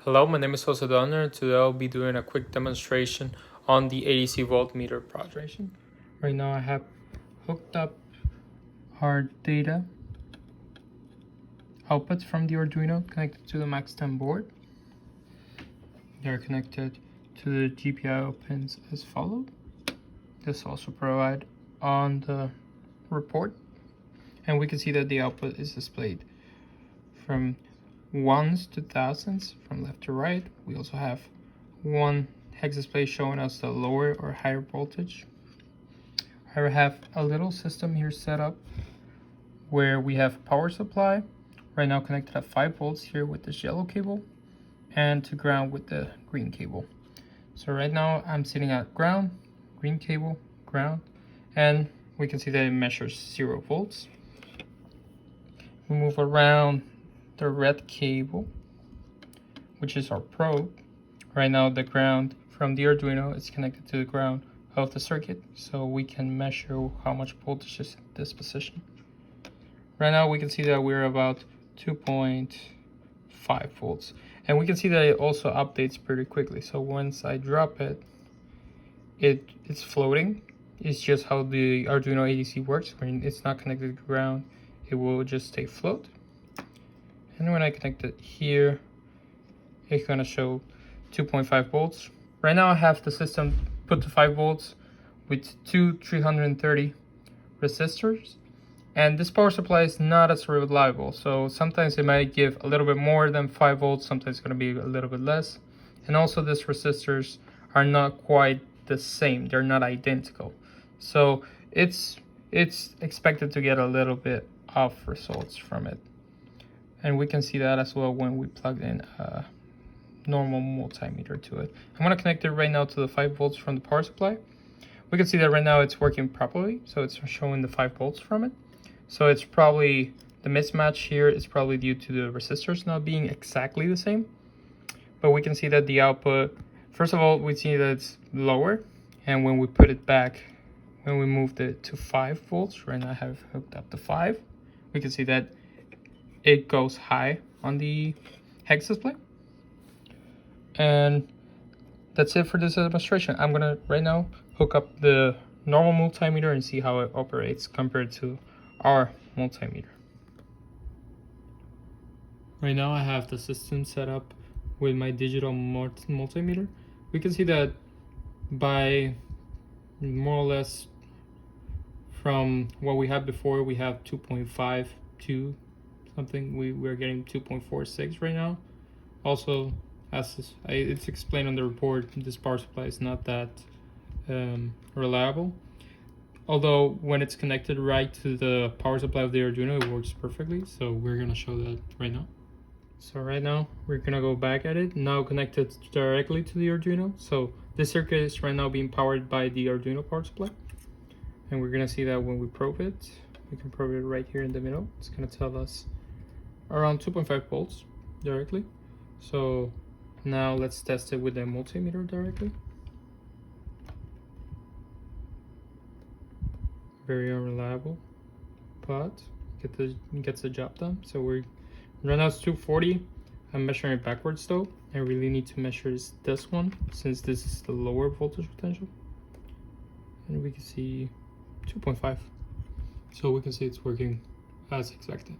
Hello, my name is Jose Donner, and today I'll be doing a quick demonstration on the ADC Voltmeter project. Right now I have hooked up our data outputs from the Arduino connected to the Max10 board. They are connected to the GPIO pins as follows. This also provided on the report, and we can see that the output is displayed from ones to thousands from left to right. We also have one hex display showing us the lower or higher voltage. I have a little system here set up where we have power supply right now connected at 5 volts here with this yellow cable and to ground with the green cable. So right now I'm sitting at ground, green cable, ground, and we can see that it measures 0 volts. We move around the red cable, which is our probe. Right now the ground from the Arduino is connected to the ground of the circuit, so we can measure how much voltage is at this position. Right now we can see that we're about 2.5 volts, and we can see that it also updates pretty quickly. So once I drop it, it's floating. It's just how the Arduino ADC works. When it's not connected to the ground, it will just stay float. And when I connect it here, it's gonna show 2.5 volts. Right now I have the system put to 5 volts with two 330 resistors. And this power supply is not as reliable. So sometimes it might give a little bit more than 5 volts, sometimes it's gonna be a little bit less. And also these resistors are not quite the same, they're not identical. So it's expected to get a little bit off results from it. And we can see that as well when we plug in a normal multimeter to it. I'm gonna connect it right now to the 5 volts from the power supply. We can see that right now it's working properly, so it's showing the 5 volts from it. So it's probably, the mismatch here is probably due to the resistors not being exactly the same. But we can see that the output, first of all, we see that it's lower, and when we put it back, when we moved it to 5 volts, right now I have hooked up to 5, we can see that it goes high on the hex display. And that's it for this demonstration. I'm gonna right now hook up the normal multimeter and see how it operates compared to our multimeter. Right now I have the system set up with my digital multimeter. We can see that by more or less from what we had before, we have 2.5 to something. We're getting 2.46 right now. Also, as it's explained on the report, this power supply is not that reliable. Although when it's connected right to the power supply of the Arduino, it works perfectly. So we're gonna show that right now. So right now we're gonna go back at it, now connected directly to the Arduino. So this circuit is right now being powered by the Arduino power supply. And we're gonna see that when we probe it, we can probe it right here in the middle. It's gonna tell us around 2.5 volts directly. So now let's test it with the multimeter directly. Very unreliable, but gets the job done. So we're right now it's 240. I'm measuring it backwards though. I really need to measure this one since this is the lower voltage potential. And we can see 2.5. So we can see it's working as expected.